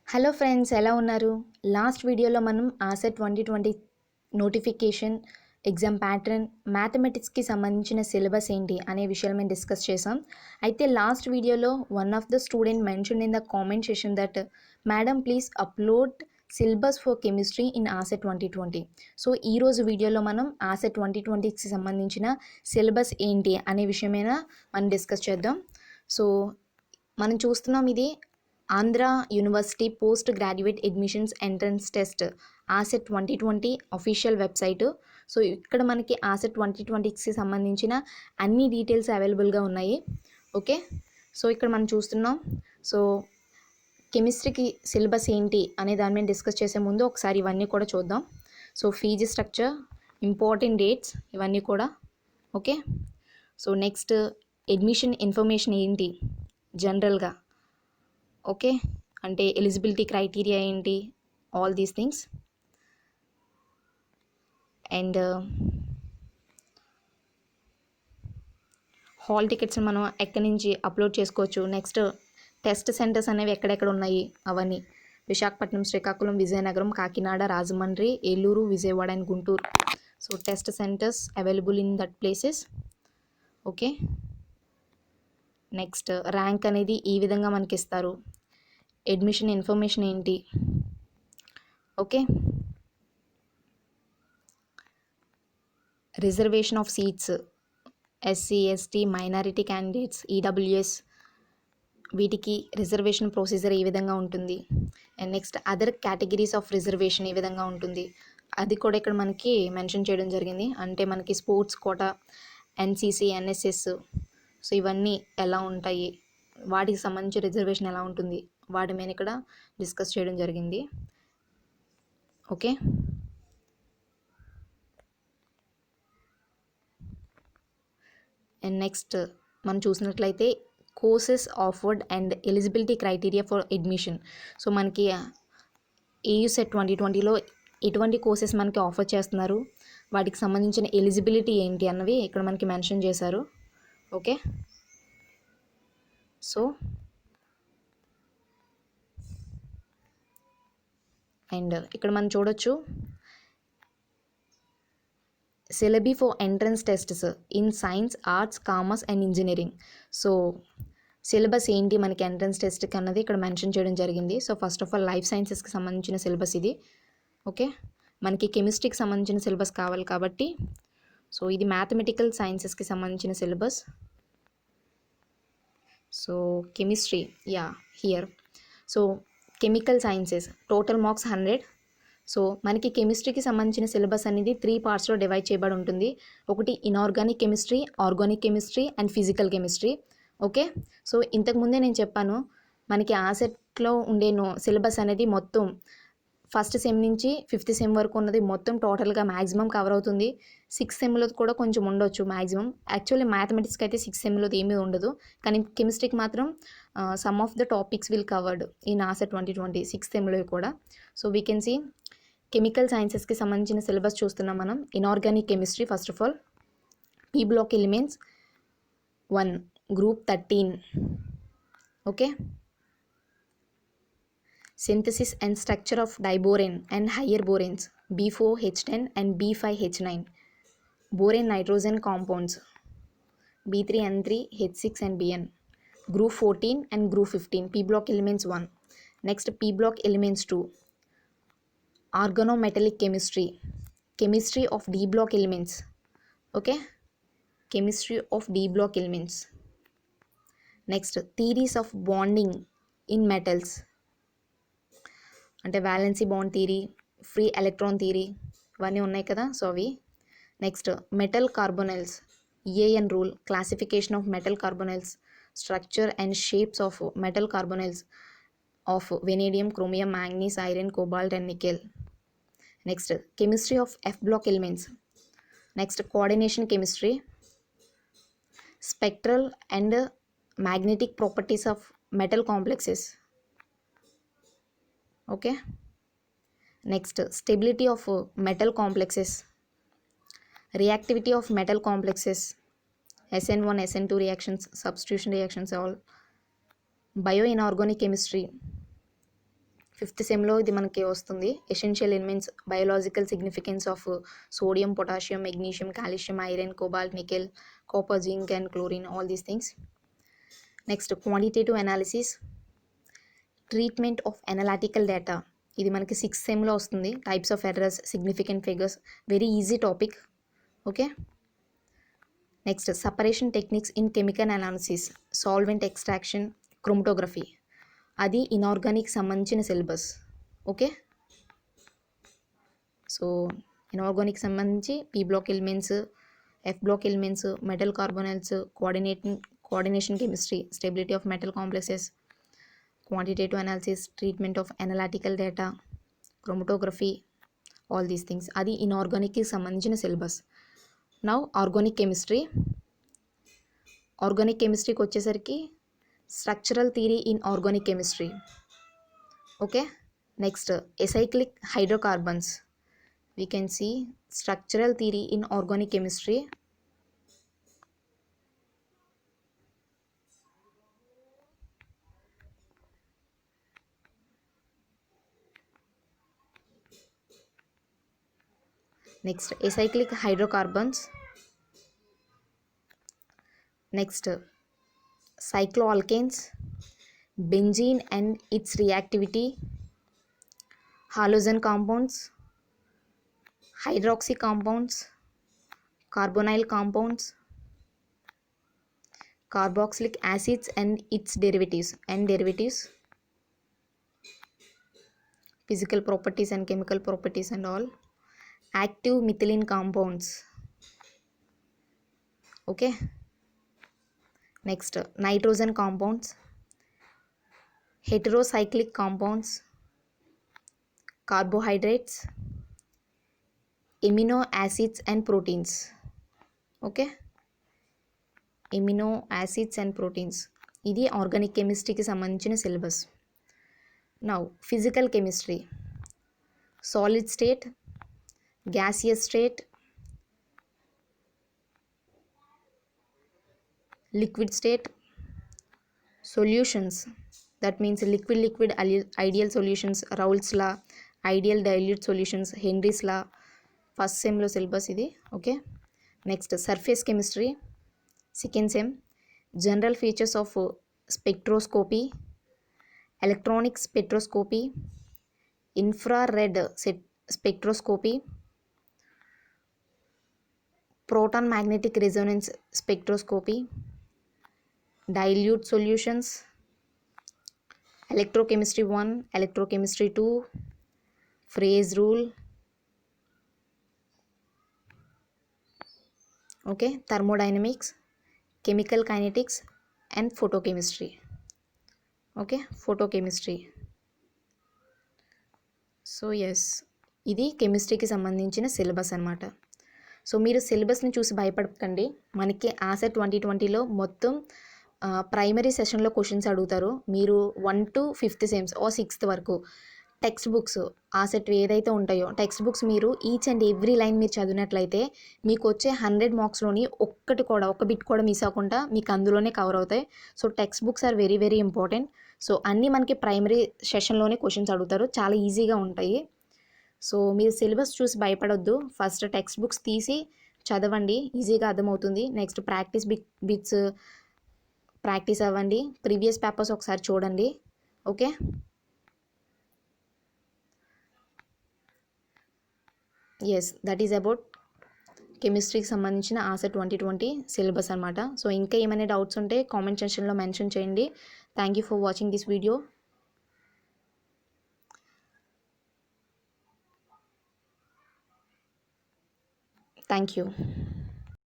Hello friends, ఎలా ఉన్నారు? Last వీడియోలో మనం ఆసెట్ 2020 నోటిఫికేషన్, ఎగ్జామ్ ప్యాటర్న్, మ్యాథమెటిక్స్కి సంబంధించిన సిలబస్ ఏంటి అనే విషయాలు మేము డిస్కస్ చేసాం. అయితే లాస్ట్ వీడియోలో one of the student mention in the comment session that madam please upload syllabus for chemistry in AUCET 2020. So ఈరోజు వీడియోలో మనం ఆసెట్ 2020కి సంబంధించిన సిలబస్ ఏంటి అనే విషయమైనా మనం డిస్కస్ చేద్దాం. సో మనం చూస్తున్నాం, ఇది Andhra university post graduate admissions entrance test asset 2020 official website. So ఇక్కడ మనకి ఆసెట్ 2020కి సంబంధించిన అన్ని డీటెయిల్స్ అవైలబుల్గా ఉన్నాయి. ఓకే, సో ఇక్కడ మనం చూస్తున్నాం. సో కెమిస్ట్రీకి సిలబస్ ఏంటి అనే దాని మీద డిస్కస్ చేసే ముందు ఒకసారి ఇవన్నీ కూడా చూద్దాం. So fee structure, important dates, ఇవన్నీ కూడా. Okay, so next admission information ఏంటి జనరల్గా, ఓకే, అంటే ఎలిజిబిలిటీ క్రైటీరియా ఏంటి, all these things. And hall tickets మనం ఎక్కడి నుంచి అప్లోడ్ చేసుకోవచ్చు, నెక్స్ట్ టెస్ట్ సెంటర్స్ అనేవి ఎక్కడెక్కడ ఉన్నాయి అవన్నీ. Visakhapatnam, Srikakulam, Vizianagaram, Kakinada, Rajahmundry, Eluru, Vijayawada and Guntur. So test centres available in that places. Okay, next rank అనేది ఈ విధంగా మనకి ఇస్తారు. అడ్మిషన్ ఇన్ఫర్మేషన్ ఏంటి, okay, reservation of seats, SC, ST, minority candidates, EWS, వీటికి రిజర్వేషన్ ప్రొసీజర్ ఏ విధంగా ఉంటుంది. And next other categories of reservation ఏ విధంగా ఉంటుంది, అది కూడా ఇక్కడ మనకి మెన్షన్ చేయడం జరిగింది. అంటే మనకి sports quota, NCC, NSS, so ఇవన్నీ ఎలా ఉంటాయి, వాటికి సంబంధించి రిజర్వేషన్ ఎలా ఉంటుంది, వాటి మీద ఇక్కడ డిస్కస్ చేయడం జరిగింది. ఓకే, అండ్ నెక్స్ట్ మనం చూసినట్లయితే courses offered and eligibility criteria for admission. So మనకి ఏయుసెట్ 2020లో ఎటువంటి కోర్సెస్ మనకి ఆఫర్ చేస్తున్నారు, వాటికి సంబంధించిన ఎలిజిబిలిటీ ఏంటి అన్నవి ఇక్కడ మనకి మెన్షన్ చేశారు. ఓకే, సో అండ్ ఇక్కడ మనం చూడొచ్చు syllabi for entrance tests in science, arts, commerce and engineering. So syllabus ఏంటి మనకి ఎంట్రన్స్ టెస్ట్కి అన్నది ఇక్కడ మెన్షన్ చేయడం జరిగింది. So first of all life సైన్సెస్కి సంబంధించిన సిలబస్ ఇది. ఓకే, మనకి కెమిస్ట్రీకి సంబంధించిన సిలబస్ కావాలి కాబట్టి, సో ఇది మ్యాథమెటికల్ సైన్సెస్కి సంబంధించిన syllabus. So chemistry, yeah here. So chemical sciences total marks 100. So మనకి కెమిస్ట్రీకి సంబంధించిన సిలబస్ అనేది 3 పార్ట్స్లో డివైడ్ చేయబడి ఉంటుంది. ఒకటి inorganic chemistry, organic chemistry and physical chemistry. Okay, so ఇంతకుముందే నేను చెప్పాను, మనకి ఆసెట్లో ఉండే సిలబస్ అనేది మొత్తం ఫస్ట్ సెమ్ నుంచి 5th సెమ్ వరకు ఉన్నది మొత్తం టోటల్గా మ్యాక్సిమం కవర్ అవుతుంది. 6th సెమ్లో కూడా కొంచెం ఉండొచ్చు మ్యాక్సిమం. యాక్చువల్లీ మ్యాథమెటిక్స్కి అయితే 6th సెమ్లో ఏమీ ఉండదు, కానీ కెమిస్ట్రీకి మాత్రం some of the topics will covered in AUCET 2020 6th సెమ్లో కూడా. So we can see chemical సైన్సెస్కి సంబంధించిన సిలబస్ చూస్తున్నాం మనం. Inorganic chemistry first of all, P block elements 1, group 13. Okay, synthesis and structure of diborane and higher boranes B4H10 and B5H9, borane nitrogen compounds B3N3 H6 and Bn, group 14 and group 15, p block elements 1. Next p block elements 2, organometallic chemistry, chemistry of d block elements. Okay, chemistry of d block elements. Next theories of bonding in metals, అంటే valency bond theory, free electron theory, ఇవన్నీ ఉన్నాయి కదా, so అవి. Next metal carbonyls, EAN rule, classification of metal carbonyls, structure and shapes of metal carbonyls of vanadium, chromium, manganese, iron, cobalt and nickel. Next chemistry of F block elements. Next coordination chemistry, spectral and magnetic properties of metal complexes. Okay, next stability of metal complexes, reactivity of metal complexes, SN1 SN2 reactions, substitution reactions, all. Bio inorganic chemistry, fifth సెమ్లో ఇది మనకి వస్తుంది. Essential elements, biological significance of sodium, potassium, magnesium, calcium, iron, cobalt, nickel, copper, zinc and chlorine, all these things. Next quantitative analysis, treatment of analytical data, ఇది మనకి sixth సెమ్లో వస్తుంది. Types of errors, significant figures, very easy topic. Okay. Next separation techniques in chemical analysis, solvent extraction, chromatography, అది inorganic సంబంధించిన syllabus. Okay. So inorganic సంబంధించి P block elements, F black elements, metal carbonyls, coordination chemistry, stability of metal complexes, quantitative analysis, treatment of analytical data, chromatography, all these things, అది ఇనార్గానిక్కి సంబంధించిన syllabus. Now organic కెమిస్ట్రీకి వచ్చేసరికి structural theory in organic chemistry. Okay. Next acyclic hydrocarbons, we can see structural theory in organic chemistry. Next acyclic hydrocarbons. Next cycloalkanes, benzene and its reactivity, halogen compounds, hydroxy compounds, carbonyl compounds, carboxylic acids and its derivatives, physical properties and chemical properties and all, active methylene compounds. Okay. Next nitrogen compounds, heterocyclic compounds, carbohydrates, amino acids and proteins. Okay. amino acids and proteins, ఇది organic కెమిస్ట్రీకి సంబంధించిన syllabus. Now physical chemistry, solid state, gaseous state, liquid state, solutions, that means liquid ideal solutions, Raoult's law, ideal dilute solutions, Henry's law, first సెమ్లో syllabus ఇది. Okay. Next surface chemistry, second sem, general features of spectroscopy, electronic spectroscopy, infrared spectroscopy, proton magnetic resonance spectroscopy, dilute solutions, electrochemistry 1, electrochemistry 2, phase rule. Okay. Thermodynamics, chemical kinetics and photochemistry. Okay. Photochemistry. So yes, ఇది కెమిస్ట్రీకి సంబంధించిన syllabus అనమాట. So మీరు సిలబస్ని చూసి భయపడకండి. మనకి asset 2020లో మొత్తం ప్రైమరీ సెషన్లో క్వశ్చన్స్ అడుగుతారు. మీరు 1 to 5th sems oh 6th వరకు టెక్స్ట్ బుక్స్ ఆసెట్ ఏదైతే ఉంటాయో టెక్స్ట్ బుక్స్ మీరు ఈచ్ అండ్ ఎవ్రీ లైన్ మీరు చదివినట్లయితే మీకు వచ్చే 100 మార్క్స్లోని ఒక బిట్ కూడా మిస్ అవ్వకుండా మీకు అందులోనే కవర్ అవుతాయి. So text books are very very important. So అన్నీ మనకి ప్రైమరీ సెషన్లోనే క్వశ్చన్స్ అడుగుతారు, చాలా ఈజీగా ఉంటాయి. సో మీరు సిలబస్ చూసి భయపడొద్దు, ఫస్ట్ టెక్స్ట్ బుక్స్ తీసి చదవండి, ఈజీగా అర్థమవుతుంది. నెక్స్ట్ బిట్స్ ప్రాక్టీస్ అవ్వండి, ప్రీవియస్ పేపర్స్ ఒకసారి చూడండి. Okay. Yes, that is about కెమిస్ట్రీకి సంబంధించిన ఆసెట్ 2020 సిలబస్ అనమాట. సో ఇంకా ఏమైనా డౌట్స్ ఉంటే కామెంట్ సెక్షన్లో మెన్షన్ చేయండి. Thank you for watching this video. Thank you.